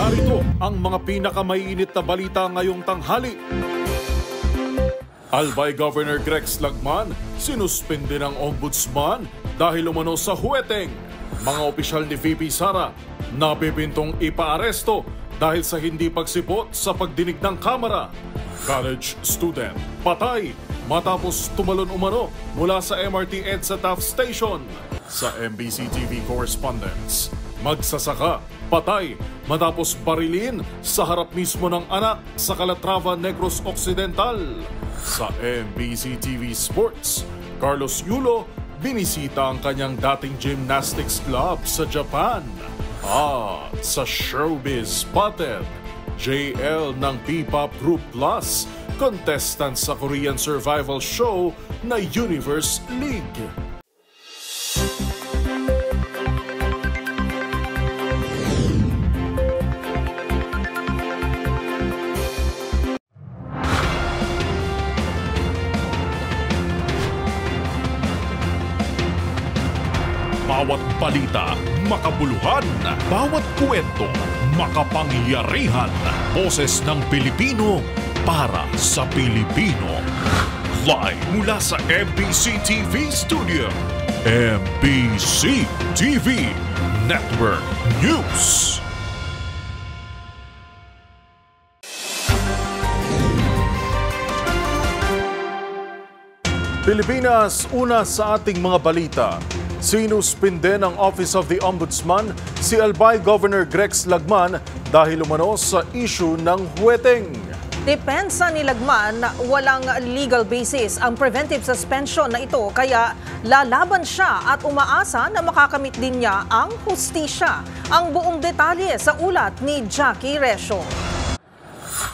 Narito ang mga pinakamainit na balita ngayong tanghali. Albay Governor Greg Slagman, sinuspende ng Ombudsman dahil umano sa huweteng. Mga opisyal ni VP Sara, napipintong ipaaresto dahil sa hindi pagsipot sa pagdinig ng kamera. College student, patay matapos tumalon umano mula sa MRT EDSA Taft Station. Sa MBC TV correspondents, magsasaka, patay matapos barilin sa harap mismo ng anak sa Calatrava, Negros Occidental. Sa MBC TV Sports, Carlos Yulo binisita ang kanyang dating gymnastics club sa Japan. At sa Showbiz Spotted, JL ng P-Pop Group Plus, contestant sa Korean survival show na Universe League. Bawat balita, makabuluhan. Bawat kwento, makapangyarihan. Boses ng Pilipino para sa Pilipino. Live mula sa MBC TV Studio. MBC TV Network News. Pilipinas, una sa ating mga balita. Sinuspinde ng Office of the Ombudsman si Albay Governor Greg Slagman dahil umano sa issue ng huweteng. Depensa ni Lagman, walang legal basis ang preventive suspension na ito kaya lalaban siya at umaasa na makakamit din niya ang hustisya. Ang buong detalye sa ulat ni Jackie Resho.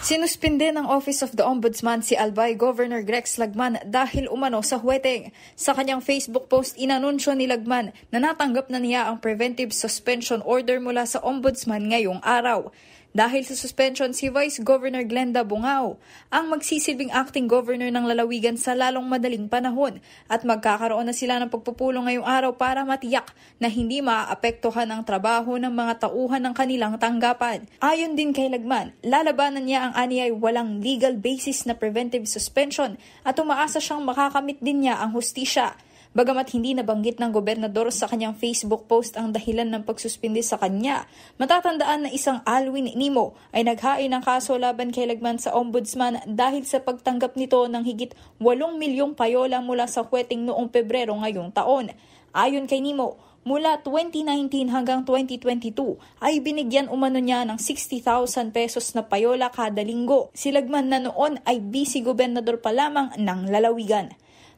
Sinuspinde ng Office of the Ombudsman si Albay Governor Greg Slagman dahil umano sa huweteng. Sa kanyang Facebook post, inanunsyo ni Lagman na natanggap na niya ang preventive suspension order mula sa Ombudsman ngayong araw. Dahil sa suspension si Vice Governor Glenda Bungao ang magsisilbing acting governor ng lalawigan sa lalong madaling panahon at magkakaroon na sila ng pagpupulong ngayong araw para matiyak na hindi maaapektuhan ang trabaho ng mga tauhan ng kanilang tanggapan. Ayon din kay Lagman, lalabanan niya ang aniyay walang legal basis na preventive suspension at umaasa siyang makakamit din niya ang hustisya. Bagamat hindi nabanggit ng gobernador sa kanyang Facebook post ang dahilan ng pagsuspindi sa kanya, matatandaan na isang Alwin Nimo ay naghain ng kaso laban kay Lagman sa Ombudsman dahil sa pagtanggap nito ng higit 8 milyong payola mula sa huweteng noong Pebrero ngayong taon. Ayon kay Nimo, mula 2019 hanggang 2022 ay binigyan umano niya ng 60,000 pesos na payola kada linggo. Si Lagman na noon ay vice-gobernador pa lamang ng lalawigan.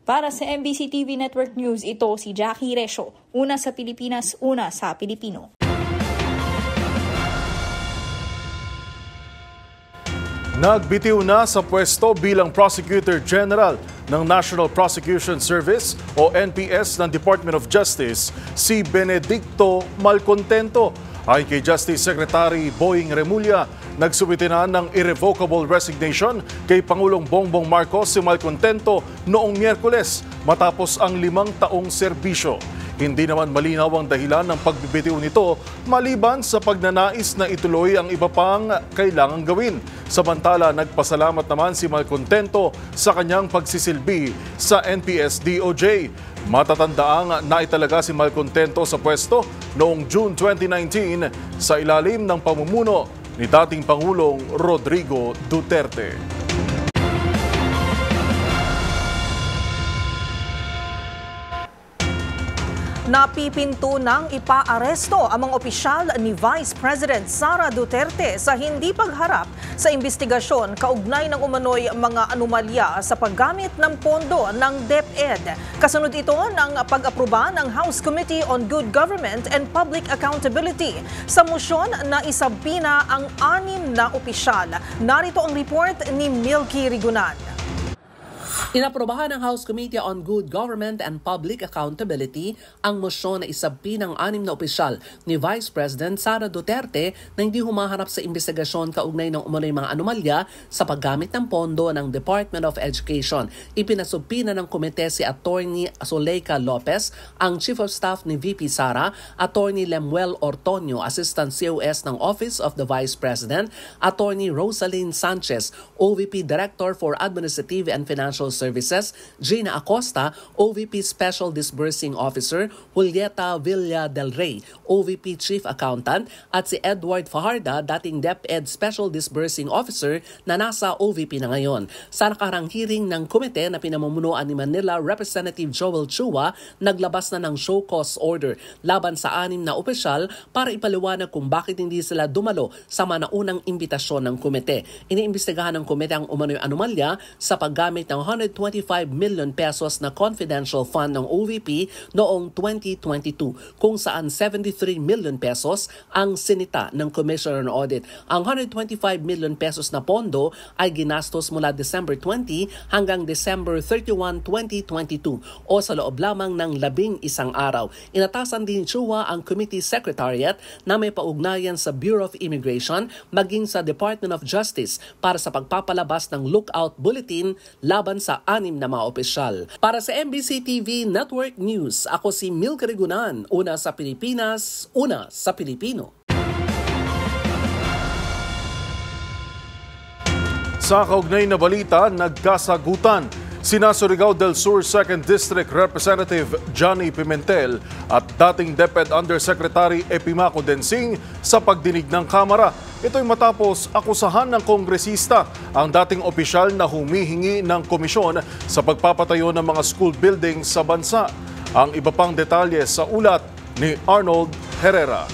Para sa MBC TV Network News, ito si Jackie Resho. Una sa Pilipinas, una sa Pilipino. Nagbitiw na sa pwesto bilang Prosecutor General ng National Prosecution Service o NPS ng Department of Justice si Benedicto Malcontento. Ayon kay Justice Secretary Boying Remulla, nagsubiti na ng irrevocable resignation kay Pangulong Bongbong Marcos si Malcontento noong Miyerkules matapos ang 5 taong serbisyo. Hindi naman malinaw ang dahilan ng pagbibitiw nito maliban sa pagnanais na ituloy ang iba pang kailangang gawin. Samantala, nagpasalamat naman si Malcontento sa kanyang pagsisilbi sa NPS-DOJ. Matatandaang naitalaga si Malcontento sa pwesto noong June 2019 sa ilalim ng pamumuno ni dating Pangulong Rodrigo Duterte. Napipinto ng ipaaresto ang mga opisyal ni Vice President Sara Duterte sa hindi pagharap sa investigasyon kaugnay ng umano'y mga anomalya sa paggamit ng pondo ng DepEd. Kasunod ito ng pag-aproba ng House Committee on Good Government and Public Accountability sa mosyón na isabina ang 6 na opisyal. Narito ang report ni Milky Rigunan. Inaprobahan ng House Committee on Good Government and Public Accountability ang mosyon na isabpi ng 6 na opisyal ni Vice President Sara Duterte na hindi humaharap sa investigasyon kaugnay ng umano'y mga anomalya sa paggamit ng pondo ng Department of Education. Ipinasubpi na ng komite si Attorney Zuleika Lopez, ang Chief of Staff ni VP Sara, Attorney Lemuel Ortonio, Assistant COS ng Office of the Vice President, Attorney Rosaline Sanchez, OVP Director for Administrative and Financial Services, Gina Acosta, OVP Special Disbursing Officer, Julieta Villa del Rey, OVP Chief Accountant, at si Edward Fajarda, dating DepEd Special Disbursing Officer na nasa OVP na ngayon. Sa nakarang hearing ng komite na pinamumunuan ni Manila Representative Joel Chua, naglabas na ng show cause order laban sa 6 na opisyal para ipaliwanag kung bakit hindi sila dumalo sa manaunang imbitasyon ng komite. Iniimbestigahan ng komite ang umano'y anomalya sa paggamit ng 125 million pesos na confidential fund ng OVP noong 2022, kung saan 73 million pesos ang sinita ng Commissioner on Audit. Ang 125 million pesos na pondo ay ginastos mula December 20 hanggang December 31, 2022 o sa loob lamang ng 11 araw. Inatasan din Chua ang Committee Secretariat na may paugnayan sa Bureau of Immigration maging sa Department of Justice para sa pagpapalabas ng lookout bulletin laban sa 6 na mga opisyal. Para sa MBC TV Network News, ako si Milka Rigunan, una sa Pilipinas, una sa Pilipino. Sa kaugnay na balita, nagkasagutan sina Surigao del Sur 2nd District Representative Johnny Pimentel at dating DepEd Undersecretary Epimaco Densing sa pagdinig ng Kamara. Ito'y matapos akusahan ng kongresista ang dating opisyal na humihingi ng komisyon sa pagpapatayo ng mga school buildings sa bansa. Ang iba pang detalye sa ulat ni Arnold Herrera.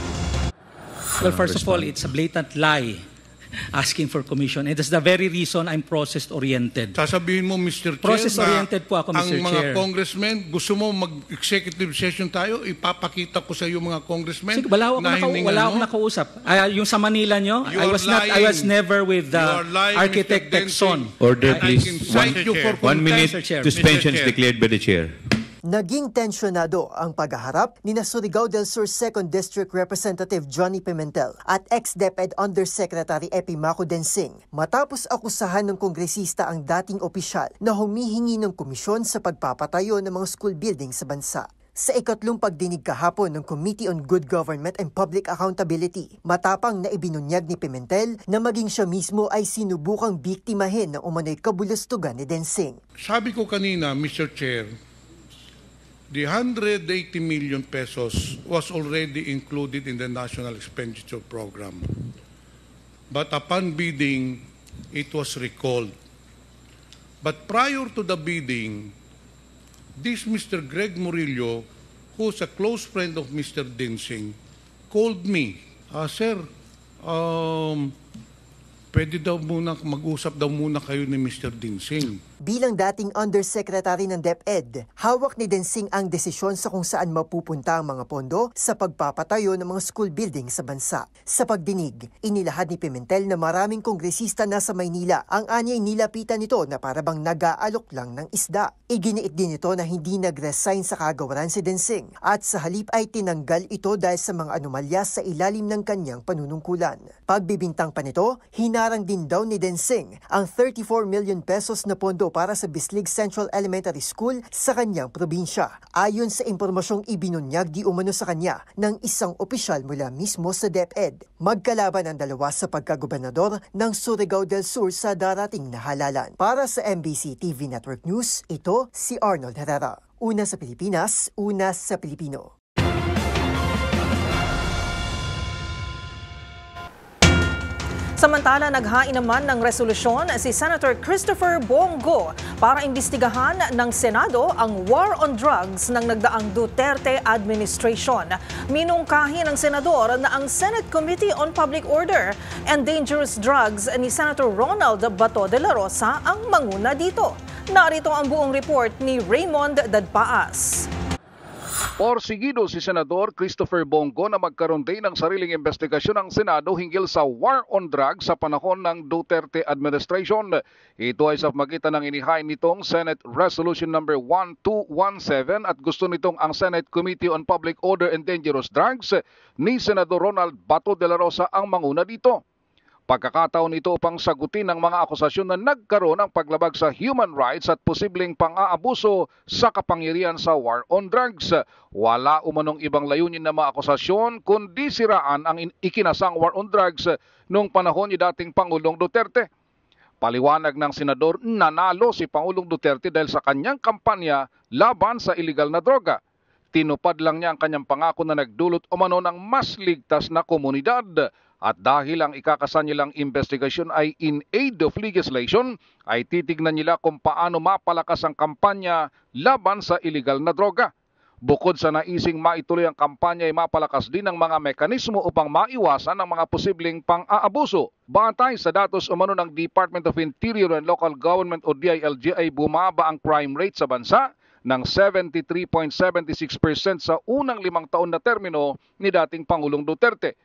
Well, first of all, it's a blatant lie asking for commission. And that's the very reason I'm process-oriented. Sasabihin mo, Mr. Chair, process-oriented po ako, Mr. ang mga Chair. congressmen, gusto mo mag-executive session tayo, ipapakita ko sa iyo mga congressmen. Sige, wala akong nakausap. Yung sa Manila nyo, I was never with the architect Texon. Order, please. 1 minute suspension is declared by the chair. Naging tensyonado ang paghaharap ni Surigao del Sur 2nd District Representative Johnny Pimentel at ex-DepEd Undersecretary Epimaco Densing matapos akusahan ng kongresista ang dating opisyal na humihingi ng komisyon sa pagpapatayo ng mga school building sa bansa. Sa ikatlong pagdinig kahapon ng Committee on Good Government and Public Accountability, matapang na ibinunyag ni Pimentel na maging siya mismo ay sinubukang biktimahin ng umano'y kabulustugan ni Densing. Sabi ko kanina, Mr. Chair, the 180 million pesos was already included in the National Expenditure Program. But upon bidding, it was recalled. But prior to the bidding, this Mr. Greg Murillo, who's a close friend of Mr. Densing, called me. Sir, pwede daw muna, mag-usap daw muna kayo ni Mr. Densing. Bilang dating Undersecretary ng DepEd, hawak ni Densing ang desisyon sa kung saan mapupunta ang mga pondo sa pagpapatayo ng mga school building sa bansa. Sa pagdinig, inilahad ni Pimentel na maraming kongresista na sa Maynila ang anyay nilapitan nito na parabang nag-aalok lang ng isda. Iginiit din ito na hindi nag-resign sa kagawaran si Densing at sa halip ay tinanggal ito dahil sa mga anomalya sa ilalim ng kanyang panunungkulan. Pagbibintang pa nito, hinarang din daw ni Densing ang 34 million pesos na pondo para sa Bislig Central Elementary School sa kanyang probinsya. Ayon sa impormasyong ibinunyag di umano sa kanya ng isang opisyal mula mismo sa DepEd. Magkalaban ang dalawa sa pagkagobernador ng Surigao del Sur sa darating na halalan. Para sa MBC TV Network News, ito si Arnold Herrera. Una sa Pilipinas, una sa Pilipino. Samantala, naghain naman ng resolusyon si Senator Christopher Bongo para imbestigahan ng Senado ang war on drugs ng nagdaang Duterte administration. Minungkahi ng senador na ang Senate Committee on Public Order and Dangerous Drugs ni Senator Ronald Bato de la Rosa ang manguna dito. Narito ang buong report ni Raymond Dadpaas. Porsigido si Senador Christopher Bongo na magkaroon din ng sariling investigasyon ng Senado hinggil sa war on drugs sa panahon ng Duterte administration. Ito ay sa magitan ng inihain nitong Senate Resolution number 1217 at gusto nitong ang Senate Committee on Public Order and Dangerous Drugs ni Senador Ronald Bato de la Rosa ang manguna dito. Pagkakataon ito upang sagutin ang mga akusasyon na nagkaroon ng paglabag sa human rights at posibleng pang-aabuso sa kapangyarihan sa war on drugs. Wala umanong ibang layunin na mga akusasyon kundi siraan ang ikinasang war on drugs noong panahon ni dating Pangulong Duterte. Paliwanag ng senador, nanalo si Pangulong Duterte dahil sa kanyang kampanya laban sa illegal na droga. Tinupad lang niya ang kanyang pangako na nagdulot umano ng mas ligtas na komunidad. At dahil ang ikakasa nilang investigasyon ay in aid of legislation, ay titignan nila kung paano mapalakas ang kampanya laban sa illegal na droga. Bukod sa naising maituloy ang kampanya ay mapalakas din ang mga mekanismo upang maiwasan ang mga posibleng pang-aabuso. Batay sa datos umano ng Department of Interior and Local Government o DILG ay bumaba ang crime rate sa bansa ng 73.76% sa unang 5 taon na termino ni dating Pangulong Duterte.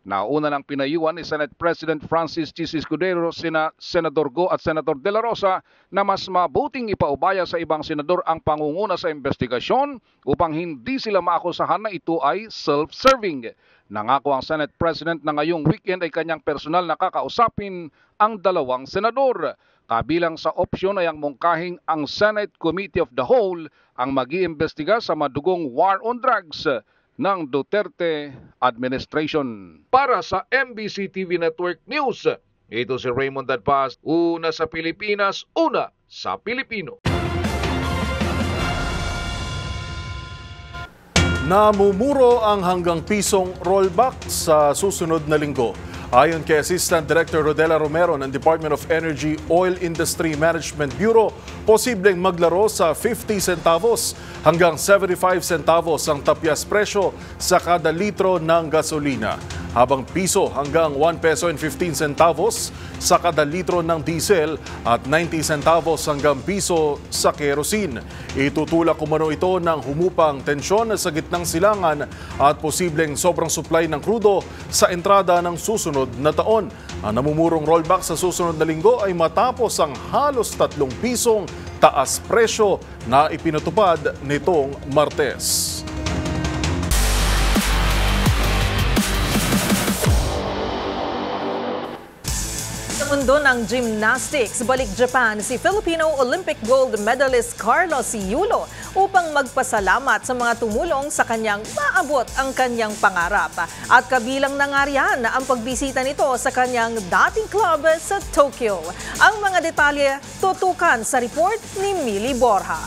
Nauna ng pinayuan ni Senate President Francis Chis Escudero, Senador Go at Senador De La Rosa na mas mabuting ipaubaya sa ibang senador ang pangunguna sa investigasyon upang hindi sila maakusahan na ito ay self-serving. Nangako ang Senate President na ngayong weekend ay kanyang personal na kakausapin ang 2 senador. Kabilang sa opsyon ay ang mungkahing ang Senate Committee of the Whole ang mag-iimbestiga sa madugong war on drugs ng Duterte administration. Para sa MBC TV Network News, ito si Raymond Dadpaz, una sa Pilipinas, una sa Pilipino. Namumuro ang hanggang pisong rollback sa susunod na linggo. Ayon kay Assistant Director Rodela Romero ng Department of Energy Oil Industry Management Bureau, posibleng maglaro sa 50 centavos hanggang 75 centavos ang tapyas presyo sa kada litro ng gasolina, habang piso hanggang 1 peso and 15 centavos sa kada litro ng diesel at 90 centavos hanggang piso sa kerosene. Itutulak umano ito ng humupang tensyon sa gitnang silangan at posibleng sobrang supply ng krudo sa entrada ng susunod na taon. Ang namumurong rollback sa susunod na linggo ay matapos ang halos 3 pisong taas presyo na ipinatupad nitong Martes. Sa mundo ng gymnastics, balik Japan si Filipino Olympic gold medalist Carlos Yulo upang magpasalamat sa mga tumulong sa kanyang maabot ang kanyang pangarap. At kabilang na nga riyan ang pagbisita nito sa kanyang dating club sa Tokyo. Ang mga detalye tutukan sa report ni Mili Borja.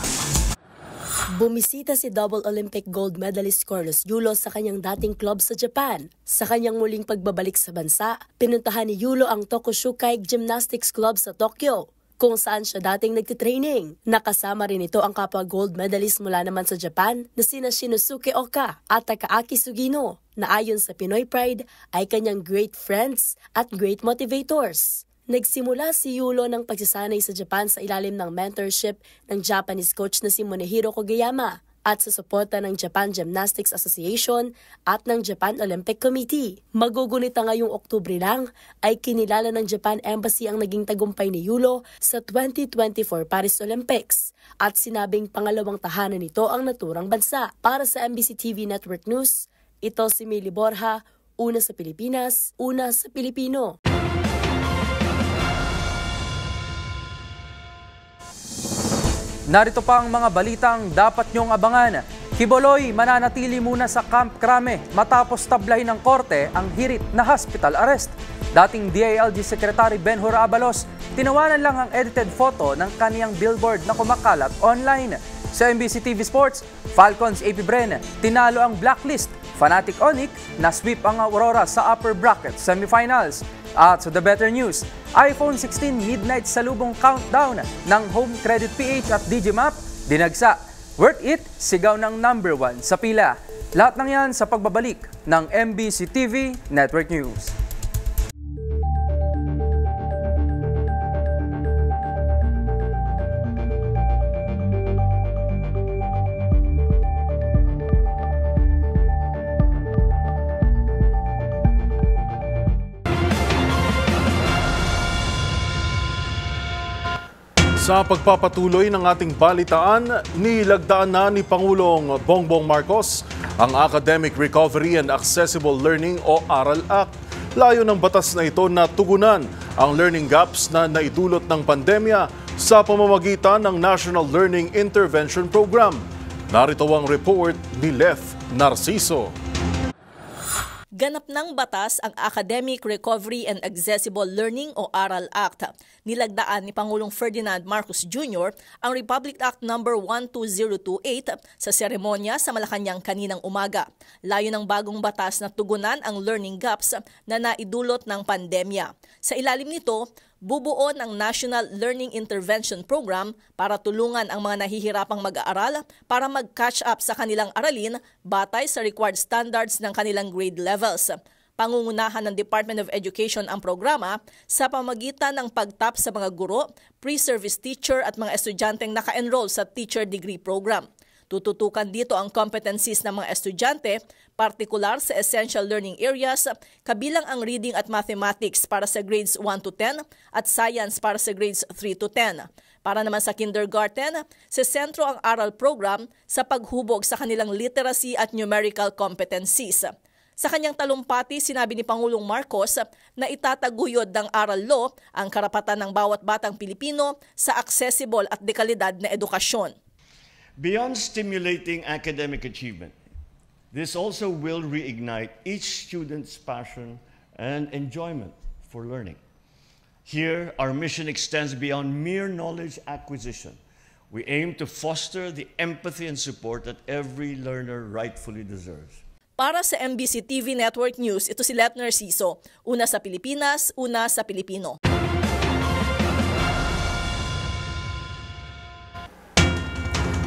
Bumisita si double Olympic gold medalist Carlos Yulo sa kanyang dating club sa Japan. Sa kanyang muling pagbabalik sa bansa, pinuntahan ni Yulo ang Tokushukai Gymnastics Club sa Tokyo, kung saan siya dating nagtitraining. Nakasama rin ito ang kapwa gold medalist mula naman sa Japan na sina Shinosuke Oka at Takaaki Sugino, na ayon sa Pinoy Pride ay kanyang great friends at great motivators. Nagsimula si Yulo ng pagsasanay sa Japan sa ilalim ng mentorship ng Japanese coach na si Monehiro Kogeyama at sa suporta ng Japan Gymnastics Association at ng Japan Olympic Committee. Magugunita ngayong Oktubre lang ay kinilala ng Japan Embassy ang naging tagumpay ni Yulo sa 2024 Paris Olympics at sinabing pangalawang tahanan nito ang naturang bansa. Para sa MBC TV Network News, ito si Mili Borja, una sa Pilipinas, una sa Pilipino. Narito pa ang mga balitang dapat niyong abangan. Kiboloy mananatili muna sa Camp Crame matapos tablahin ng korte ang hirit na hospital arrest. Dating DILG Secretary Benhur Abalos, tinawanan lang ang edited photo ng kaniyang billboard na kumakalat online. Sa MBC TV Sports, Falcons AP Bren, tinalo ang Blacklist. Fanatic Onic, na-sweep ang Aurora sa upper bracket semifinals. At sa The Better News, iPhone 16 midnight salubong countdown ng Home Credit PH at Digimap, dinagsa. Worth it, sigaw ng #1 sa pila. Lahat ng yan sa pagbabalik ng MBC TV Network News. Sa pagpapatuloy ng ating balitaan, nilagdaan na ni Pangulong Bongbong Marcos ang Academic Recovery and Accessible Learning o ARAL Act. Layo ng batas na ito na tugunan ang learning gaps na naidulot ng pandemya sa pamamagitan ng National Learning Intervention Program. Narito ang report ni Lef Narciso. Ganap ng batas ang Academic Recovery and Accessible Learning o ARAL Act. Nilagdaan ni Pangulong Ferdinand Marcos Jr. ang Republic Act No. 12028 sa seremonya sa Malacanang kaninang umaga. Layo ng bagong batas na tugunan ang learning gaps na naidulot ng pandemya. Sa ilalim nito, bubuo ng National Learning Intervention Program para tulungan ang mga nahihirapang mag-aaral para mag-catch up sa kanilang aralin batay sa required standards ng kanilang grade levels. Pangungunahan ng Department of Education ang programa sa pamamagitan ng pagtap sa mga guro, pre-service teacher at mga estudyanteng naka-enroll sa teacher degree program. Tututukan dito ang competencies ng mga estudyante, partikular sa essential learning areas, kabilang ang reading at mathematics para sa grades 1 to 10 at science para sa grades 3 to 10. Para naman sa kindergarten, sa sentro ang ARAL program sa paghubog sa kanilang literacy at numerical competencies. Sa kanyang talumpati, sinabi ni Pangulong Marcos na itataguyod ng ARAL Law ang karapatan ng bawat batang Pilipino sa accessible at dekalidad na edukasyon. Beyond stimulating academic achievement, this also will reignite each student's passion and enjoyment for learning. Here, our mission extends beyond mere knowledge acquisition. We aim to foster the empathy and support that every learner rightfully deserves. Para sa MBC TV Network News, ito si Lef Narciso. Una sa Pilipinas, una sa Pilipino.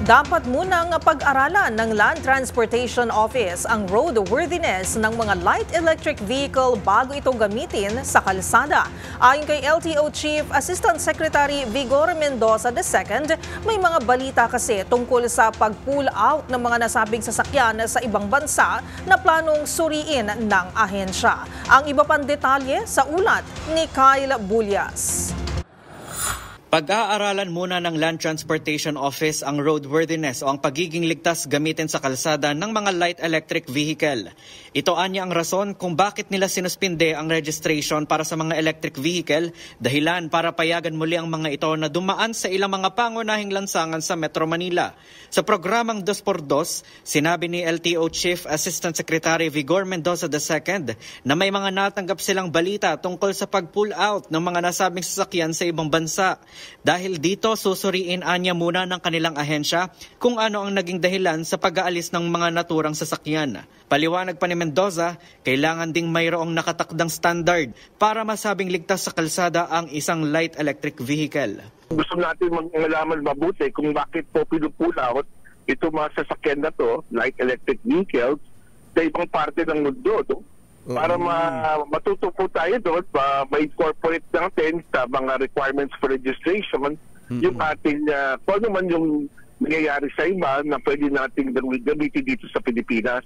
Dapat munang pag-aralan ng Land Transportation Office ang roadworthiness ng mga light electric vehicle bago ito gamitin sa kalsada. Ayon kay LTO Chief Assistant Secretary Vigor Mendoza II, may mga balita kasi tungkol sa pag-pull out ng mga nasabing sasakyan sa ibang bansa na planong suriin ng ahensya. Ang iba pang detalye sa ulat ni Kyle Bulyas. Pag-aaralan muna ng Land Transportation Office ang roadworthiness o ang pagiging ligtas gamitin sa kalsada ng mga light electric vehicle. Ito anya ang rason kung bakit nila sinuspinde ang registration para sa mga electric vehicle, dahilan para payagan muli ang mga ito na dumaan sa ilang mga pangunahing lansangan sa Metro Manila. Sa programang 2x2, sinabi ni LTO Chief Assistant Secretary Vigor Mendoza II na may mga natanggap silang balita tungkol sa pag-pull out ng mga nasabing sasakyan sa ibang bansa. Dahil dito, susuriin anya muna ng kanilang ahensya kung ano ang naging dahilan sa pag-aalis ng mga naturang sasakyan. Paliwanag pa ni Mendoza, kailangan ding mayroong nakatakdang standard para masabing ligtas sa kalsada ang isang light electric vehicle. Gusto natin malaman mabuti kung bakit po pinupull out ito mga sasakyan na to, light electric vehicles, sa ibang parte ng mundo. Para matuto po tayo doon, ma-incorporate natin sa mga requirements for registration, yung ating, kung ano man yung nangyayari sa iba na pwede natin gamitin dito sa Pilipinas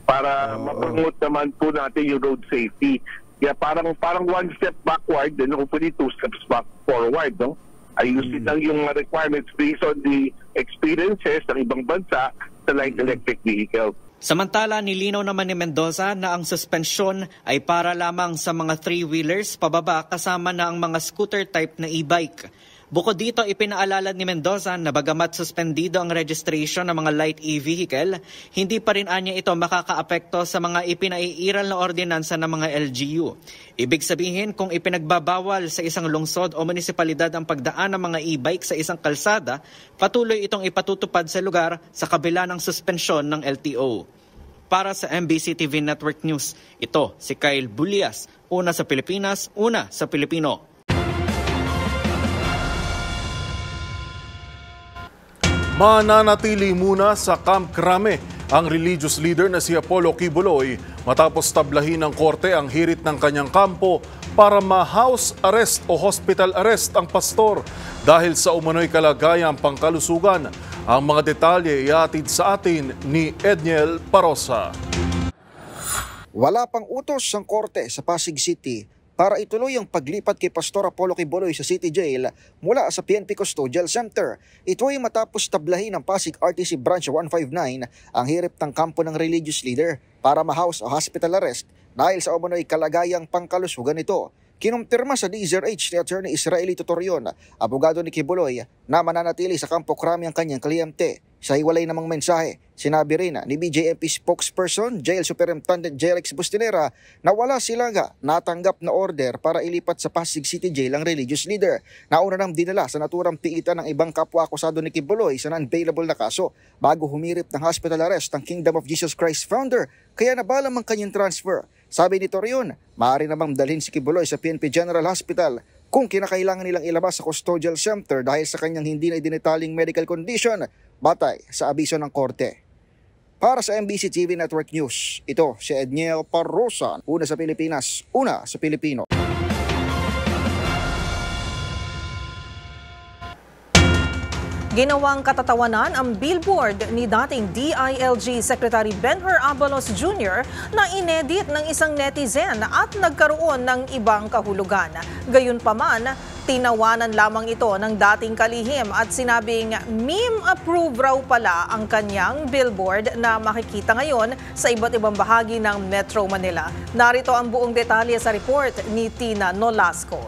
para ma-promote naman po natin yung road safety. Kaya parang one step backward, then hopefully two steps forward. No? Ayusin lang yung requirements based on the experiences ng ibang bansa sa light electric vehicle. Samantala, nilinaw naman ni Mendoza na ang suspensyon ay para lamang sa mga three-wheelers pababa kasama na ang mga scooter type na e-bike. Bukod dito, ipinaalala ni Mendoza na bagamat suspendido ang registration ng mga light e-vehicle, hindi pa rin anya ito makakaapekto sa mga ipinaiiral na ordinansa ng mga LGU. Ibig sabihin, kung ipinagbabawal sa isang lungsod o munisipalidad ang pagdaan ng mga e-bike sa isang kalsada, patuloy itong ipatutupad sa lugar sa kabila ng suspensyon ng LTO. Para sa MBC TV Network News, ito si Kyle Bulyas, una sa Pilipinas, una sa Pilipino. Mananatili muna sa Camp Crame ang religious leader na si Apollo Quiboloy matapos tablahin ng korte ang hirit ng kanyang kampo para ma-house arrest o hospital arrest ang pastor dahil sa umano'y kalagayang pangkalusugan. Ang mga detalye iatid sa atin ni Edniel Parosa. Wala pang utos ang korte sa Pasig City para ituloy ang paglipat kay Pastor Apollo Quiboloy sa City Jail mula sa PNP Custodial Center. Ito ay matapos tablahin ng Pasig RTC Branch 159 ang hirap ng kampo ng religious leader para ma-house o hospital arrest dahil sa umano'y kalagayang pangkalusugan nito. Kinumpirma sa DZRH ni Attorney Israeli Tutorion, abogado ni Quiboloy, na mananatili sa Campo Crame ang kanyang kliyente. Sa hiwalay namang mensahe, sinabi rin ni BJMP spokesperson, Jail Superintendent Jelix Bustinera, na wala silang natanggap na order para ilipat sa Pasig City Jail ang religious leader. Nauna nang dinala sa naturang piitan ng ibang kapwa-akusado ni Quiboloy sa non-bailable na kaso bago humirip ng hospital arrest ang Kingdom of Jesus Christ founder, kaya nabalang ang kanyang transfer. Sabi ni Torion, maaari namang dalhin si Quiboloy sa PNP General Hospital kung kinakailangan nilang ilabas sa custodial center dahil sa kanyang hindi na idinetaling medical condition batay sa abiso ng korte. Para sa MBC TV Network News, ito si Edniel Parrosa, una sa Pilipinas, una sa Pilipino. Ginawang katatawanan ang billboard ni dating DILG Secretary Ben-Hur Abalos Jr. na inedit ng isang netizen at nagkaroon ng ibang kahulugan. Gayunpaman, tinawanan lamang ito ng dating kalihim at sinabing meme-approved raw pala ang kanyang billboard na makikita ngayon sa iba't ibang bahagi ng Metro Manila. Narito ang buong detalye sa report ni Tina Nolasco.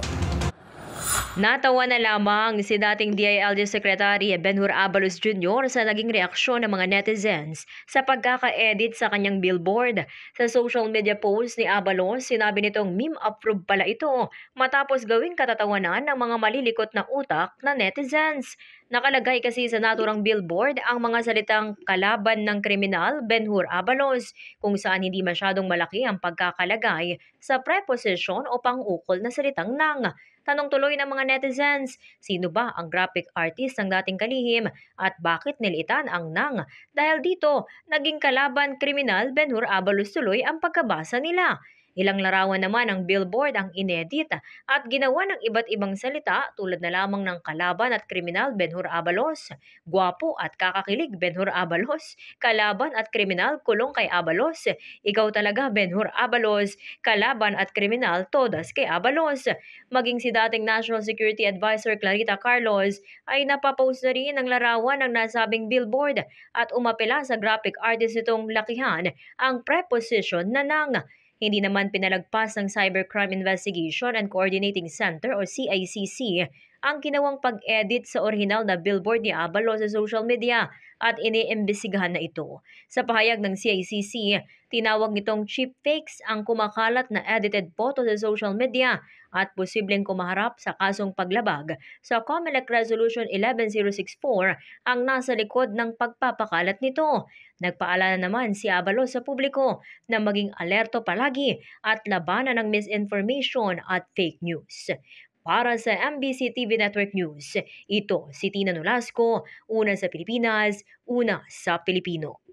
Natawa na lamang si dating DILG Secretary Ben-Hur Abalos Jr. sa naging reaksyon ng mga netizens sa pagkaka-edit sa kanyang billboard. Sa social media post ni Abalos, sinabi nitong meme-approved pala ito matapos gawing katatawanan ng mga malilikot na utak na netizens. Nakalagay kasi sa naturang billboard ang mga salitang kalaban ng kriminal Ben-Hur Abalos, kung saan hindi masyadong malaki ang pagkakalagay sa preposition o pang-ukol na salitang nang. Tanong tuloy ng mga netizens, sino ba ang graphic artist ng dating kalihim at bakit nilitan ang nang? Dahil dito, naging kalaban kriminal Ben-Hur Abalos tuloy ang pagkabasa nila. Ilang larawan naman ang billboard ang inedit at ginawa ng iba't ibang salita tulad na lamang ng kalaban at kriminal Ben-Hur Abalos, gwapo at kakakilig Ben-Hur Abalos, kalaban at kriminal kulong kay Abalos, ikaw talaga Ben-Hur Abalos, kalaban at kriminal todas kay Abalos. Maging si dating National Security Advisor Clarita Carlos ay napapost na rin ang larawan ng nasabing billboard at umapela sa graphic artist itong lakihan ang preposition na nang. Hindi naman pinalagpas ng Cybercrime Investigation and Coordinating Center o CICC ang ginawang pag-edit sa orihinal na billboard ni Abalos sa social media at iniimbestigahan na ito. Sa pahayag ng CICC, tinawag nitong cheap fakes ang kumakalat na edited photo sa social media at posibleng kumaharap sa kasong paglabag sa COMELEC Resolution 11064 ang nasa likod ng pagpapakalat nito. Nagpaalala naman si Abalos sa publiko na maging alerto palagi at labanan ng misinformation at fake news. Para sa MBC TV Network News, ito si Tina Nolasco, una sa Pilipinas, una sa Pilipino.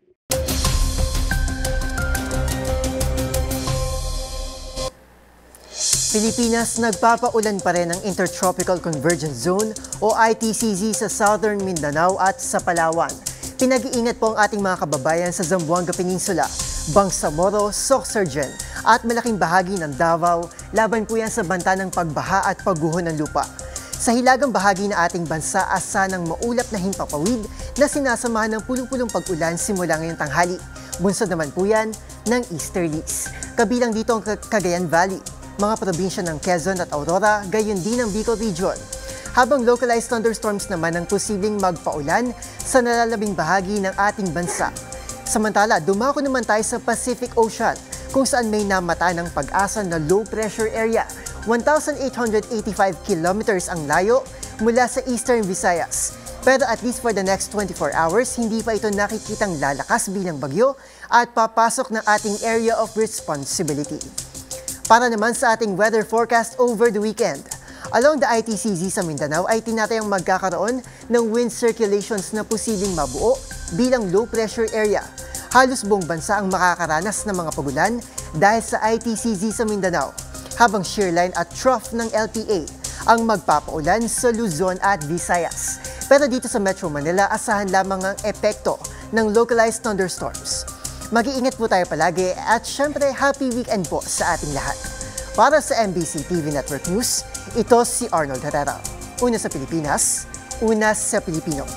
Pilipinas, nagpapaulan pa rin ang Intertropical Convergence Zone o ITCZ sa Southern Mindanao at sa Palawan. Pinag-iingat po ang ating mga kababayan sa Zamboanga Peninsula, Bangsamoro, Sorsogon at malaking bahagi ng Davao, laban po yan sa banta ng pagbaha at pagguho ng lupa. Sa hilagang bahagi ng ating bansa, asanang maulap na himpapawid na sinasamahan ng pulong-pulong pag-ulan simula ngayong tanghali. Bunsod naman po yan ng easterlies. Kabilang dito ang Cagayan Valley, mga probinsya ng Quezon at Aurora, gayon din ang Bicol Region. Habang localized thunderstorms naman ang posibleng magpaulan sa nalalabing bahagi ng ating bansa. Samantala, dumako naman tayo sa Pacific Ocean, kung saan may namata ng pag-asa na low pressure area. 1,885 kilometers ang layo mula sa Eastern Visayas. Pero at least for the next 24 hours, hindi pa ito nakikitang lalakas bilang bagyo at papasok ng ating area of responsibility. Para naman sa ating weather forecast over the weekend, along the ITCZ sa Mindanao ay tinatayang magkakaroon ng wind circulations na posibleng mabuo bilang low pressure area. Halos buong bansa ang makakaranas ng mga pagulan dahil sa ITCZ sa Mindanao, habang shearline at trough ng LPA ang magpapaulan sa Luzon at Visayas. Pero dito sa Metro Manila, asahan lamang ang epekto ng localized thunderstorms. Mag-iingat po tayo palagi at syempre happy weekend po sa ating lahat. Para sa MBC TV Network News, ito si Arnold Herrera. Una sa Pilipinas, una sa Pilipino.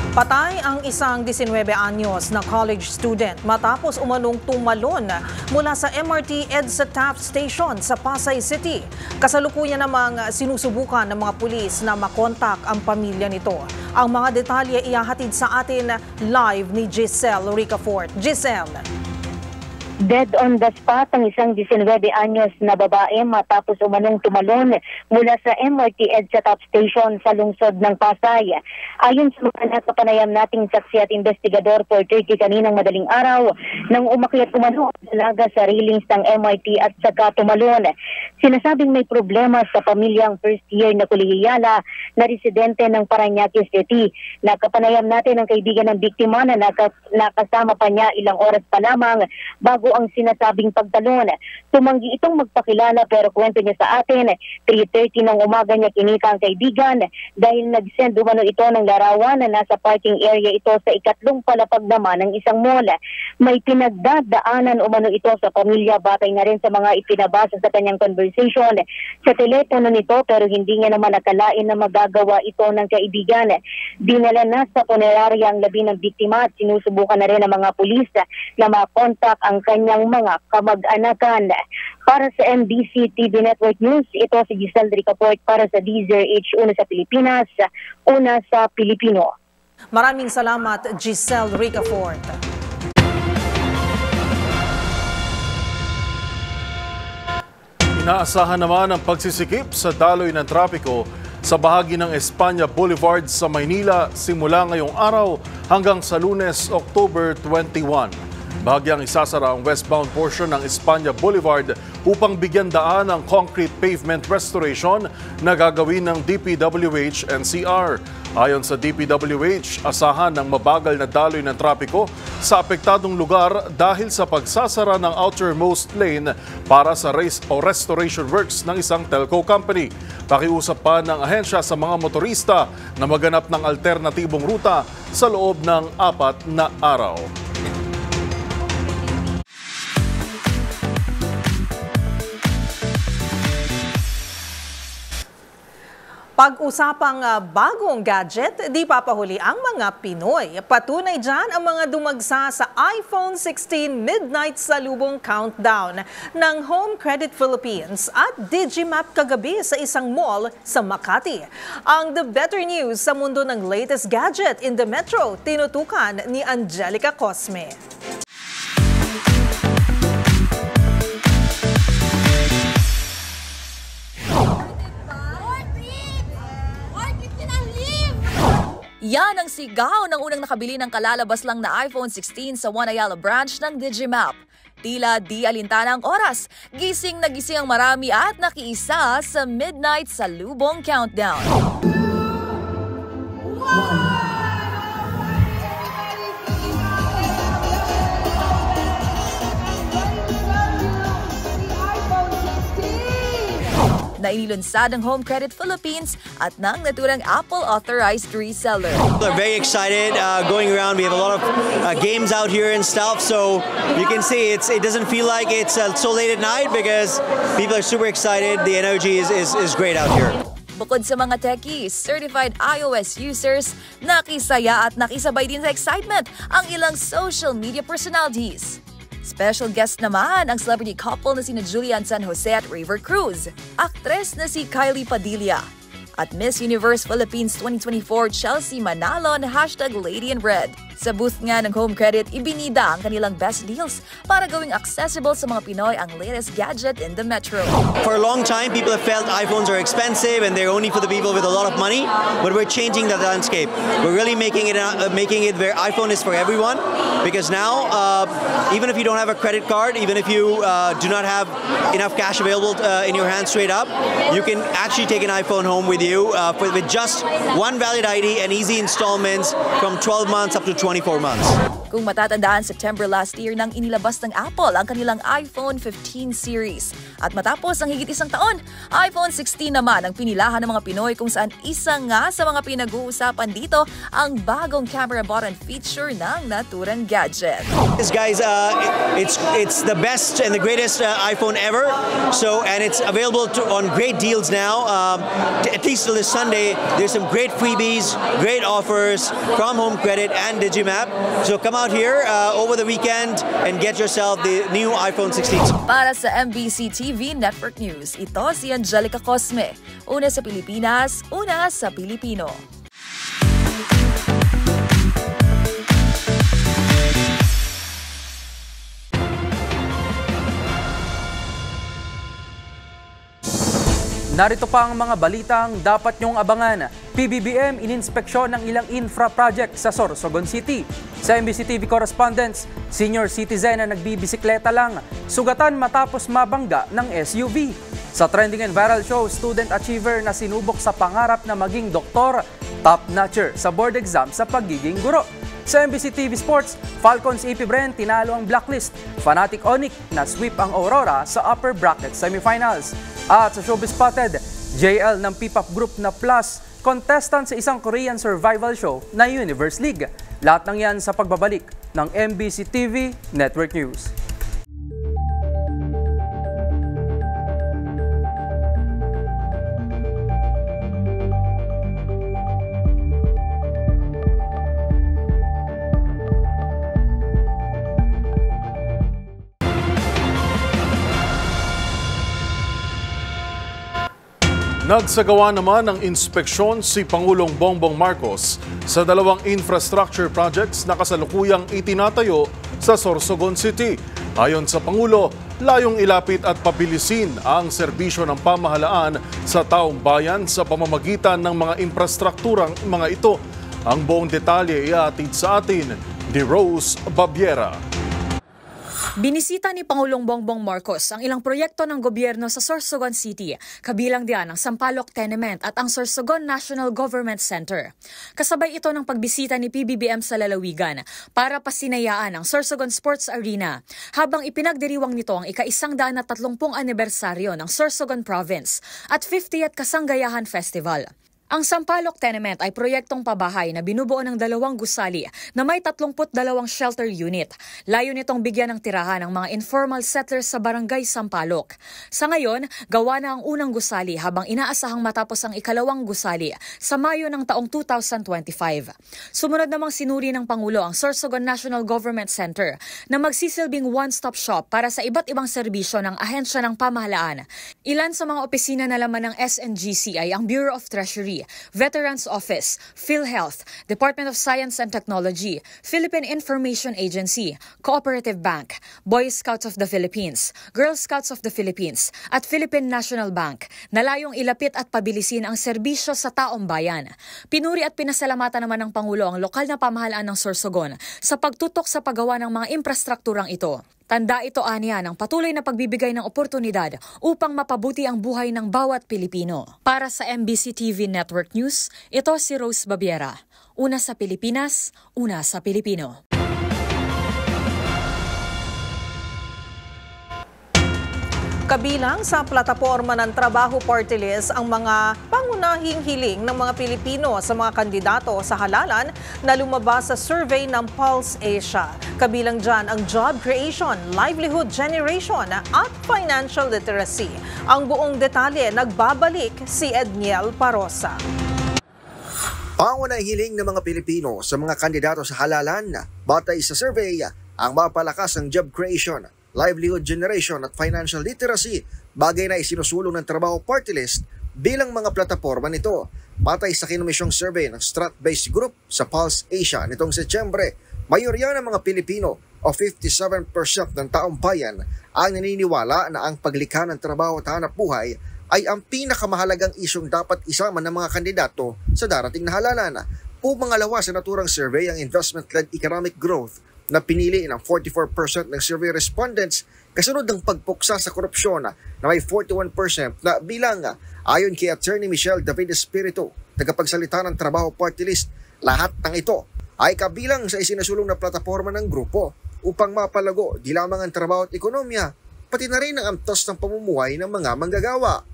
Patay ang isang 19 anyos na college student matapos umanong tumalon mula sa MRT EDSA Taft Station sa Pasay City. Kasalukuyan namang sinusubukan ng mga pulis na makontak ang pamilya nito. Ang mga detalye ihahatid sa atin live ni Giselle Ricafort. Giselle. Dead on the spot ang isang 19 anyos na babae matapos umanong tumalon mula sa MRT EDSA Taft Station sa lungsod ng Pasay. Ayon sa mga nakapanayam nating saksi at investigador for 30 kaninang madaling araw, nang umakyat umano ang dalaga sa railings ng MRT at saka tumalon. Sinasabing may problema sa pamilyang first year na kolehiyala na residente ng Parañaque City. Nakapanayam natin ang kaibigan ng biktima na nakasama pa niya ilang oras pa lamang bago ang sinasabing pagtalon. Tumanggi itong magpakilala pero kwento niya sa atin, 3:30 ng umaga niya kinita ang kaibigan dahil nag-send umano ito ng larawan na nasa parking area ito sa ikatlong palapag naman ng isang mall. May pinagdadaanan umano ito sa pamilya batay na rin sa mga ipinabasa sa kanyang conversation sa telepono nito pero hindi niya naman nakalain na magagawa ito ng kaibigan. Dinala na sa punerarya ang labi ng biktima at sinusubukan na rin ng mga pulis na makontak ang kanyang mga kamag-anakan. Para sa MBC TV Network News, ito si Giselle Ricafort para sa DZRH, una sa Pilipinas, una sa Pilipino. Maraming salamat, Giselle Ricafort. Inaasahan naman ang pagsisikip sa daloy ng trapiko sa bahagi ng Espanya Boulevard sa Maynila simula ngayong araw hanggang sa Lunes, October 21. Bahagyang isasara ang westbound portion ng Espanya Boulevard upang bigyan daan ang concrete pavement restoration na gagawin ng DPWH NCR. Ayon sa DPWH, asahan ng mabagal na daloy ng trapiko sa apektadong lugar dahil sa pagsasara ng outermost lane para sa restoration works ng isang telco company. Pakiusap pa ng ahensya sa mga motorista na maganap ng alternatibong ruta sa loob ng 4 na araw. Pag-usapang bagong gadget, di papahuli ang mga Pinoy. Patunay dyan ang mga dumagsa sa iPhone 16 Midnight Salubong Countdown ng Home Credit Philippines at Digimap kagabi sa isang mall sa Makati. Ang The Better News sa mundo ng latest gadget in the Metro, tinutukan ni Angelica Cosme. Yan ang sigaw ng unang nakabili ng kalalabas lang na iPhone 16 sa One Ayala branch ng Digimap. Tila di alintana ang oras, gising na gising ang marami at nakiisa sa Midnight Salubong Countdown. Na inilunsad ng Home Credit Philippines at ng naturang Apple authorized reseller. We're very excited going around. We have a lot of games out here and stuff, so you can see it doesn't feel like it's so late at night because people are super excited. The energy is great out here. Bukod sa mga techies, certified iOS users, nakisaya at nakisabay din sa excitement ang ilang social media personalities. Special guest naman ang celebrity couple na sina Julian San Jose at River Cruz, aktres na si Kylie Padilla, at Miss Universe Philippines 2024 Chelsea Manalo na #LadyInRed. Sa booth nga ng Home Credit, ibinida ang kanilang best deals para gawing accessible sa mga Pinoy ang latest gadget in the Metro. For a long time, people have felt iPhones are expensive and they're only for the people with a lot of money, but we're changing that landscape. We're really making it where iPhone is for everyone, because now, even if you don't have a credit card, even if you do not have enough cash available in your hand straight up, you can actually take an iPhone home with you with just one valid ID and easy installments from 12 months up to 24 months. Kung matatandaan, September last year nang inilabas ng Apple ang kanilang iPhone 15 series. At matapos ang higit isang taon, iPhone 16 naman ang pinilahan ng mga Pinoy kung saan isa nga sa mga pinag-uusapan dito ang bagong camera button feature ng naturang gadget. This guys, it's the best and the greatest iPhone ever. So, and it's available on great deals now. At least till this Sunday, there's some great freebies, great offers from Home Credit and Digimap. So come out here over the weekend and get yourself the new iPhone 16. Para sa MBC TV Network News, ito si Angelica Cosme. Una sa Pilipinas, una sa Pilipino. Narito pa ang mga balitang dapat niyong abangan. PBBM ininspeksyon ng ilang infra project sa Sorsogon City. Sa MBC TV correspondents, senior citizen na nagbibisikleta lang, sugatan matapos mabangga ng SUV. Sa trending and viral show, student achiever na sinubok sa pangarap na maging doktor, top-notcher sa board exam sa pagiging guro. Sa MBC TV Sports, Falcons AP Bren tinalo ang blacklist. Fanatic Onic na sweep ang Aurora sa upper bracket semifinals. At sa Showbiz Spotted, JL ng P-pop group na Plus, contestant sa isang Korean survival show na Universe League. Lahat ng yan sa pagbabalik ng MBC TV Network News. Nagsagawa naman ng inspeksyon si Pangulong Bongbong Marcos sa dalawang infrastructure projects na kasalukuyang itinatayo sa Sorsogon City. Ayon sa Pangulo, layong ilapit at pabilisin ang serbisyo ng pamahalaan sa taong bayan sa pamamagitan ng mga infrastrukturang mga ito. Ang buong detalye ihatid sa atin ni Rose Babiera. Binisita ni Pangulong Bongbong Marcos ang ilang proyekto ng gobyerno sa Sorsogon City, kabilang diyan ang Sampaloc Tenement at ang Sorsogon National Government Center. Kasabay ito ng pagbisita ni PBBM sa lalawigan para pasinayaan ang Sorsogon Sports Arena, habang ipinagdiriwang nito ang ika-130 anibersaryo ng Sorsogon Province at 50th Kasanggayahan Festival. Ang Sampaloc Tenement ay proyektong pabahay na binubuo ng 2 gusali na may 32 shelter unit. Layo nitong bigyan ng tirahan ng mga informal settlers sa barangay Sampaloc. Sa ngayon, gawa na ang unang gusali habang inaasahang matapos ang ikalawang gusali sa Mayo ng taong 2025. Sumunod namang sinuri ng Pangulo ang Sorsogon National Government Center na magsisilbing one-stop shop para sa iba't ibang serbisyo ng ahensya ng pamahalaan. Ilan sa mga opisina na laman ng SNGC ay ang Bureau of Treasury, Veterans Office, PhilHealth, Department of Science and Technology, Philippine Information Agency, Cooperative Bank, Boy Scouts of the Philippines, Girl Scouts of the Philippines, at Philippine National Bank na layong ilapit at pabilisin ang serbisyo sa taong bayan. Pinuri at pinasalamatan naman ng Pangulo ang lokal na pamahalaan ng Sorsogon sa pagtutok sa paggawa ng mga infrastrukturang ito. Tanda ito aniya ng patuloy na pagbibigay ng oportunidad upang mapabuti ang buhay ng bawat Pilipino. Para sa MBC TV Network News, ito si Rose Babiera. Una sa Pilipinas, una sa Pilipino. Kabilang sa plataporma ng Trabaho Party List ang mga pangunahing hiling ng mga Pilipino sa mga kandidato sa halalan na lumabas sa survey ng Pulse Asia. Kabilang dyan ang job creation, livelihood generation at financial literacy. Ang buong detalye nagbabalik si Edniel Parosa. Pangunahing hiling ng mga Pilipino sa mga kandidato sa halalan batay sa survey ang mapalakas ang job creation, livelihood generation at financial literacy, bagay na isinusulong ng Trabaho Party List bilang mga plataporma nito. Batay sa kinomisyong survey ng Strat-based group sa Pulse Asia nitong Setyembre, mayorya ng mga Pilipino o 57% ng taong bayan ang naniniwala na ang paglikha ng trabaho at hanap buhay ay ang pinakamahalagang isyong dapat isama ng mga kandidato sa darating na halalan. Pumangalawa sa naturang survey ang investment-led economic growth na pinili ng 44% ng survey respondents, kasunod ng pagpuksa sa korupsyon na may 41% na bilang. Ayon kay Attorney Michelle David Espiritu, tagapagsalita ng Trabaho Party List, lahat ng ito ay kabilang sa isinasulong na plataforma ng grupo upang mapalago di lamang ang trabaho at ekonomiya, pati na rin ang antas ng pamumuhay ng mga manggagawa.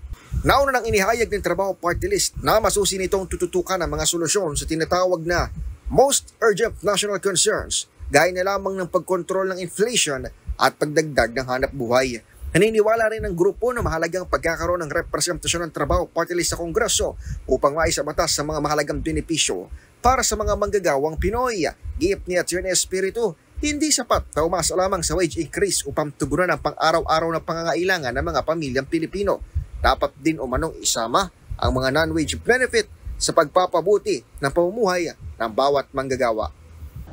Nauna nang inihayag ng Trabaho Party List na masusi nitong tututukan ang mga solusyon sa tinatawag na most urgent national concerns, gaya na lamang ng pagkontrol ng inflation at pagdagdag ng hanap buhay. Naniniwala rin ang grupo na mahalagang pagkakaroon ng representasyon ng Trabaho Party List sa Kongreso upang maisabatas sa mga mahalagang benepisyo para sa mga manggagawang Pinoy. Giit ni Atty. Espiritu, hindi sapat na umasa lamang sa wage increase upang tugunan ang pang-araw-araw na pangangailangan ng mga pamilyang Pilipino. Dapat din umanong isama ang mga non-wage benefit sa pagpapabuti ng pamumuhay ng bawat manggagawa.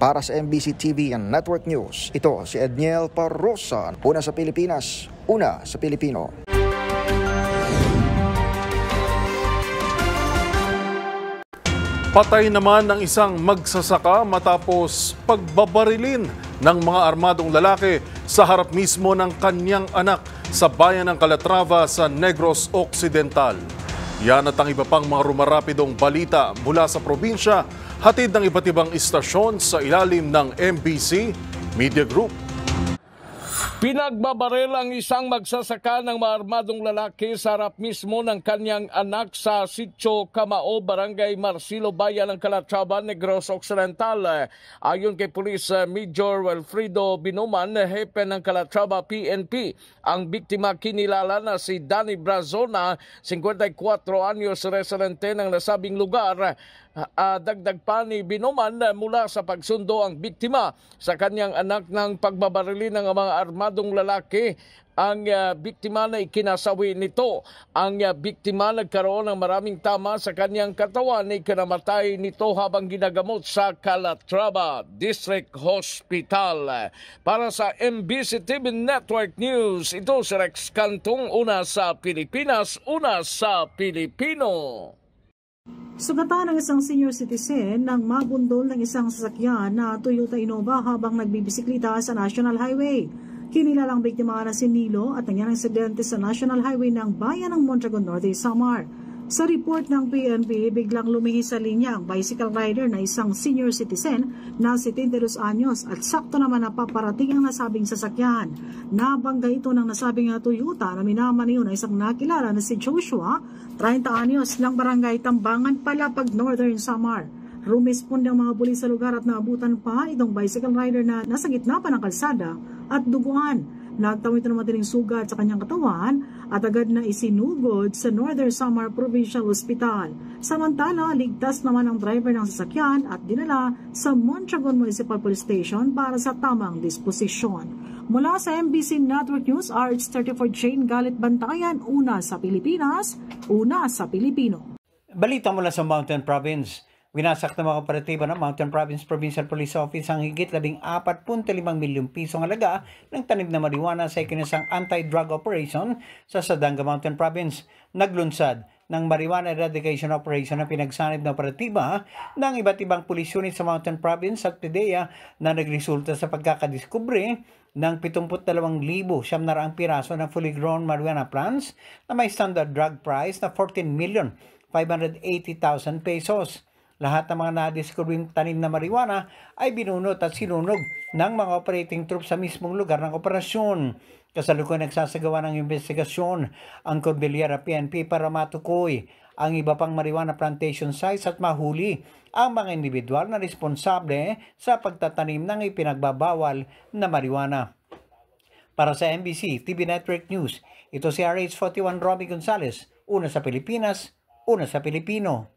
Para sa MBC TV and Network News, ito si Edniel Parrosa. Una sa Pilipinas, una sa Pilipino. Patay naman ang isang magsasaka matapos pagbabarilin ng mga armadong lalaki sa harap mismo ng kanyang anak sa bayan ng Calatrava sa Negros Occidental. Yan at ang iba pang mga rumarapidong balita mula sa probinsya, hatid ng iba't ibang istasyon sa ilalim ng MBC Media Group. Pinagbabaril ang isang magsasaka ng maarmadong lalaki sa harap mismo ng kanyang anak sa Sitio Camao, Barangay Marcilo, Bayan ng Calatrava, Negros Occidental. Ayon kay Police Major Wilfredo Binuman, hepe ng Calatrava PNP, ang biktima kinilala na si Danny Brazona, 54 anyos, residente ng nasabing lugar. Dagdag pa ni Binuman, mula sa pagsundo ang biktima sa kanyang anak ng pagbabarili ng mga armadong lalaki, ang biktima na ikinasawi nito. Ang biktima nagkaroon ng maraming tama sa kanyang katawan, ikinamatay nito habang ginagamot sa Calatrava District Hospital. Para sa MBC TV Network News, ito si Rex Cantong, una sa Pilipinas, una sa Pilipino. Sugatan ng isang senior citizen nang mabundol ng isang sasakyan na Toyota Innova habang nagbibisikleta sa National Highway. Kinilalang biktima na si Nilo at nangyari insidente sa National Highway ng bayan ng Mondragon Norte, Samar. Sa report ng PNP, biglang lumihis sa linya ang bicycle rider na isang senior citizen na 72 anyos at sakto naman napaparating ang nasabing sasakyan. Nabangga ito ng nasabing Toyota na minamaniho na isang nakilala na si Joshua, 30 anyos, ng barangay Tambangan, Palapag, Northern Samar. Rumisponde ang mga pulis sa lugar at naabutan pa itong bicycle rider na nasa gitna pa ng kalsada at duguan. Nagtamo ito ng matiling sugat sa kanyang katawan at agad na isinugod sa Northern Samar Provincial Hospital. Samantala, ligtas naman ang driver ng sasakyan at dinala sa Mondragon Municipal Police Station para sa tamang disposisyon. Mula sa MBC Network News, RH34 Jane Galit Bantayan, una sa Pilipinas, una sa Pilipino. Balita mula sa Mountain Province. Winasak ng mga operatiba ng Mountain Province Provincial Police Office ang higit 14.5 milyong pisong halaga ng tanim na marijuana sa ikinasang anti-drug operation sa Sadanga Mountain Province. Naglunsad ng marijuana eradication operation na pinagsanib na operatiba ng iba't ibang police unit sa Mountain Province at PDEA na nagresulta sa pagkakadiskubre ng 72,700 piraso ng fully grown marijuana plants na may standard drug price na 14,580,000 pesos. Lahat ng mga nadiskubreng tanim na marijuana ay binunot at sinunog ng mga operating troops sa mismong lugar ng operasyon. Kasalukuyan nagsasagawa ng investigasyon ang Cordillera PNP para matukoy ang iba pang marijuana plantation sites at mahuli ang mga individual na responsable sa pagtatanim ng ipinagbabawal na marijuana. Para sa MBC TV Network News, ito si RH41 Romy Gonzalez, una sa Pilipinas, una sa Pilipino.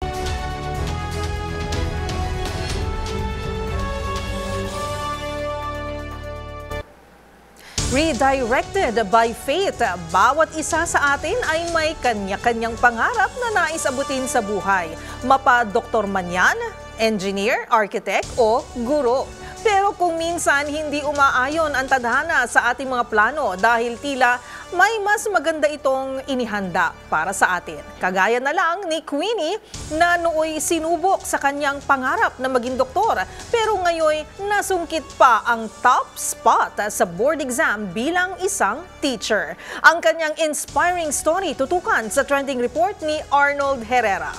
Redirected by fate, bawat isa sa atin ay may kanya-kanyang pangarap na nais abutin sa buhay. Mapa-doktor man yan, engineer, architect o guro. Pero kung minsan hindi umaayon ang tadhana sa ating mga plano dahil tila may mas maganda itong inihanda para sa atin. Kagaya na lang ni Queenie na nooy sinubok sa kanyang pangarap na maging doktor pero ngayon nasungkit pa ang top spot sa board exam bilang isang teacher. Ang kanyang inspiring story tutukan sa trending report ni Arnold Herrera.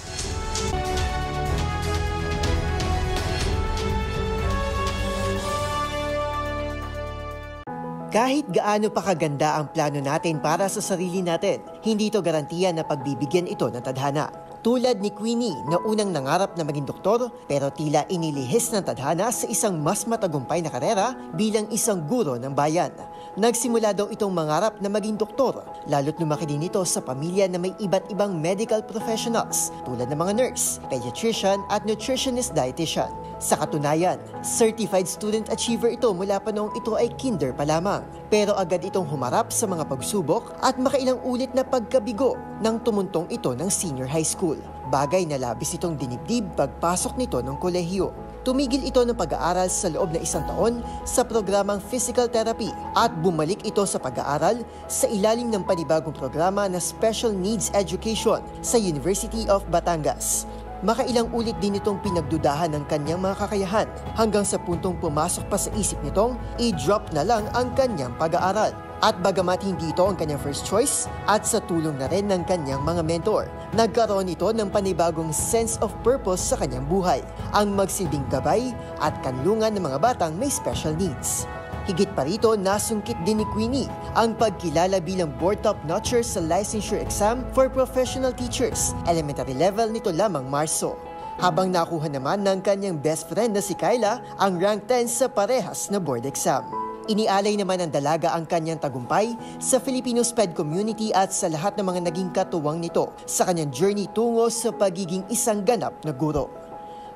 Kahit gaano pa kaganda ang plano natin para sa sarili natin, hindi ito garantiya na pagbibigyan ito ng tadhana. Tulad ni Queenie na unang nangarap na maging doktor pero tila inilihis ng tadhana sa isang mas matagumpay na karera bilang isang guro ng bayan. Nagsimula daw itong mangarap na maging doktor, lalo't lumaki din ito sa pamilya na may iba't ibang medical professionals tulad ng mga nurse, pediatrician at nutritionist dietitian. Sa katunayan, certified student achiever ito mula pa noong ito ay kinder pa lamang. Pero agad itong humarap sa mga pagsubok at makailang ulit na pagkabigo nang tumuntong ito ng senior high school. Bagay na labis itong dinibdib pagpasok nito ng kolehiyo. Tumigil ito ng pag-aaral sa loob na 1 taon sa programang physical therapy at bumalik ito sa pag-aaral sa ilalim ng panibagong programa na Special Needs Education sa University of Batangas. Makailang ulit din itong pinagdudahan ng kanyang mga kakayahan hanggang sa puntong pumasok pa sa isip nitong i-drop na lang ang kanyang pag-aaral. At bagamat hindi ito ang kanyang first choice at sa tulong na rin ng kanyang mga mentor, nagkaroon ito ng panibagong sense of purpose sa kanyang buhay, ang magsilbing gabay at kanlungan ng mga batang may special needs. Higit pa rito, nasungkit din ni Queenie ang pagkilala bilang board top-notcher sa licensure exam for professional teachers, elementary level nito lamang Marso. Habang nakuha naman ng kanyang best friend na si Kyla ang rank 10 sa parehas na board exam. Inialay naman ng dalaga ang kanyang tagumpay sa Filipino SPED community at sa lahat ng mga naging katuwang nito sa kanyang journey tungo sa pagiging isang ganap na guro.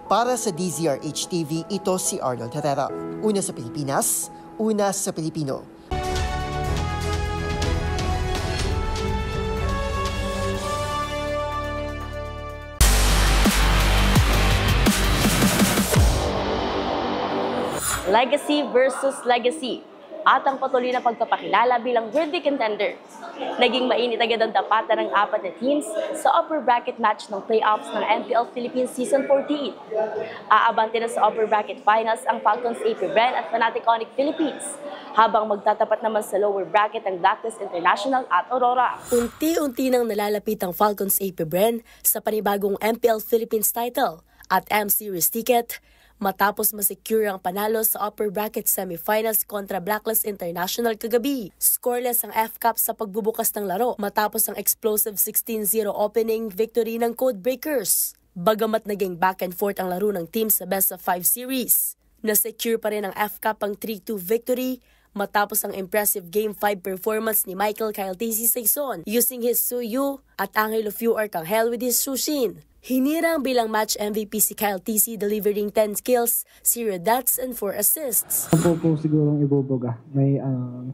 Para sa DZRH-TV, ito si Arnold Herrera. Una sa Pilipinas, una sa Pilipino. Legacy versus legacy at ang patuloy na pagpapakilala bilang worthy contender. Naging mainit agad ang tapatan ng 4 na teams sa upper bracket match ng playoffs ng NPL Philippines Season 14. Aabante na sa upper bracket finals ang Falcons AP Bren at Fanatic Onyx Philippines, habang magtatapat naman sa lower bracket ang Blacklist International at Aurora. Unti-unti nang nalalapit ang Falcons AP Bren sa panibagong MPL Philippines title at M-Series ticket, matapos masecure ang panalo sa upper bracket semifinals kontra Blacklist International kagabi. Scoreless ang F-Cup sa pagbubukas ng laro matapos ang explosive 16-0 opening victory ng Codebreakers. Bagamat naging back and forth ang laro ng team sa best of 5 series, nasecure pa rin ang F-Cup ang 3-2 victory matapos ang impressive Game 5 performance ni Michael Kyltesi Saison using his Suyu at Angelo Fiu Arcangel with his Shushin. Hinirang bilang match MVP si Kyltesi delivering 10 kills, 0 deaths, and 4 assists. Ako po sigurong ibubuga. May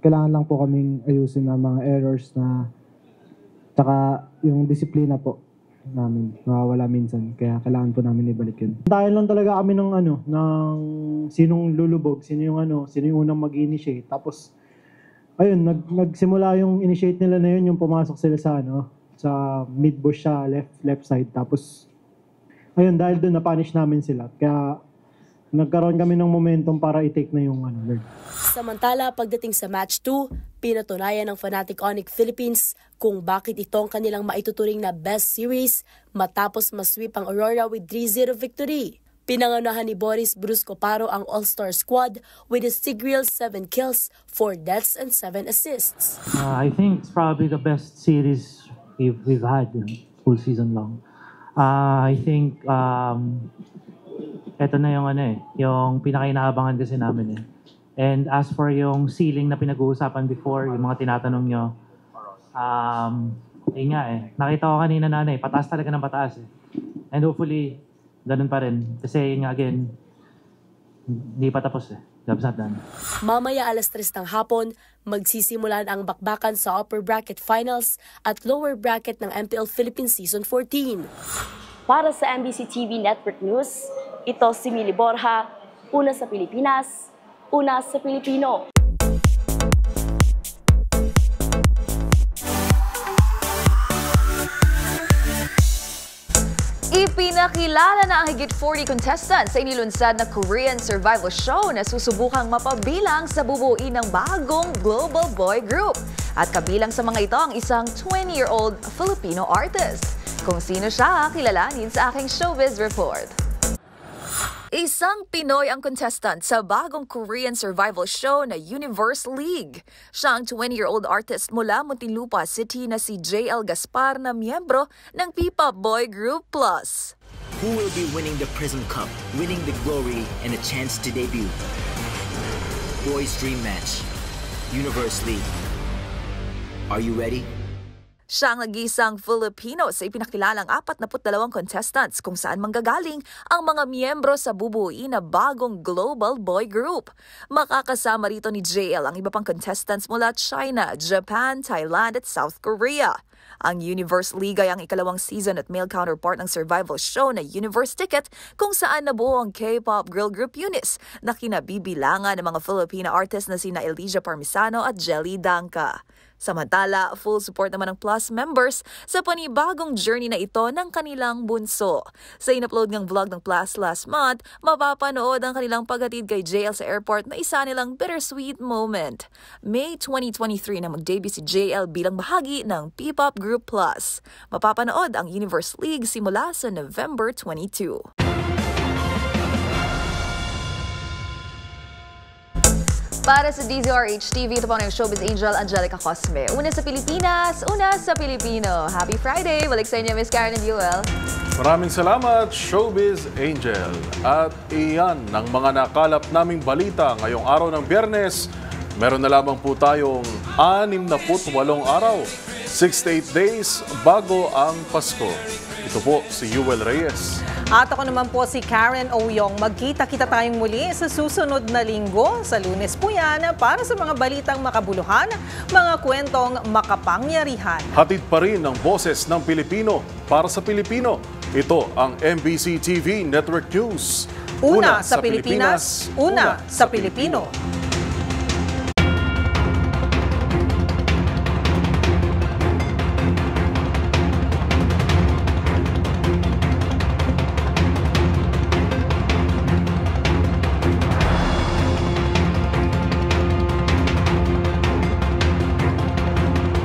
kailangan lang po kaming ayusin na mga errors na tsaka yung disiplina po namin nawawala minsan, kaya kailangan po namin ibalik yun. Dahil lang talaga kami ng ng sinong lulubog, sino yung unang mag-initiate. Tapos ayun, nagsimula yung initiate nila na yun, yung pumasok sila sa sa mid bush sa left side. Tapos ayun, dahil doon na-punish namin sila. Kaya nagkaroon kami ng momentum para i-take na yung lead. Samantala, pagdating sa match 2, pinatunayan ng Fanatic Onyx Philippines kung bakit ito ang kanilang maituturing na best series matapos masweep ang Aurora with 3-0 victory. Pinangunahan ni Boris Brusco Paro ang All-Star squad with his Tigreal 7 kills, 4 deaths, and 7 assists. I think it's probably the best series we've had full season long. I think eto na yung yung pinakainaabangan kasi namin . And as for yung ceiling na pinag-uusapan before, yung mga tinatanong nyo, nakita ko kanina na pataas talaga ng pataas . And hopefully, ganun pa rin. Kasi again, hindi pa tapos . Job's not done. Mamaya 3:00 ng hapon, magsisimulan ang bakbakan sa upper bracket finals at lower bracket ng MPL Philippines Season 14. Para sa MBC TV Network News, ito si Mili Borja, una sa Pilipinas, una sa Pilipino. Ipinakilala na ang higit 40 contestants sa inilunsad na Korean survival show na susubukang mapabilang sa bubuin ng bagong global boy group. At kabilang sa mga ito ang isang 20-year-old Filipino artist. Kung sino siya, kilalanin sa aking showbiz report. Isang Pinoy ang contestant sa bagong Korean survival show na Universe League. Siya ang 20-year-old artist mula Muntinlupa City na si JL Gaspar na miyembro ng P-pop boy group Plus. Who will be winning the Prism Cup, winning the glory and a chance to debut? Boys Dream Match, Universe League. Are you ready? Siya ang nag-iisang Filipino sa ipinakilalang 42 contestants kung saan manggagaling ang mga miyembro sa bubuuin na bagong global boy group. Makakasama rito ni JL ang iba pang contestants mula China, Japan, Thailand at South Korea. Ang Universe League ay ang ikalawang season at male counterpart ng survival show na Universe Ticket kung saan nabuo ang K-pop girl group Eunice na kinabibilangan ng mga Filipina artists na sina Elijah Parmisano at Jelly Danca. Samantala, full support naman ng Plus members sa panibagong journey na ito ng kanilang bunso. Sa in-upload ng vlog ng Plus last month, mapapanood ang kanilang paghatid kay JL sa airport na isa nilang bittersweet moment. May 2023 na mag-debut si JL bilang bahagi ng P-pop group Plus. Mapapanood ang Universe League simula sa November 22. Para sa DZRH TV, ito po ang Showbiz Angel Angelica Cosme. Una sa Pilipinas, una sa Pilipino. Happy Friday! Balik sa inyo, Miss Karen and Buell. Maraming salamat, Showbiz Angel. At iyan ng mga nakalap naming balita ngayong araw ng Biyernes. Meron na lamang po tayong 68 araw, 68 days bago ang Pasko. Ito po si Yuel Reyes. At ako naman po si Karen Ouyong. Magkita-kita tayong muli sa susunod na linggo. Sa Lunes po yan para sa mga balitang makabuluhan, mga kwentong makapangyarihan. Hatid pa rin ang boses ng Pilipino para sa Pilipino. Ito ang MBC TV Network News. Una sa Pilipinas, una sa Pilipino.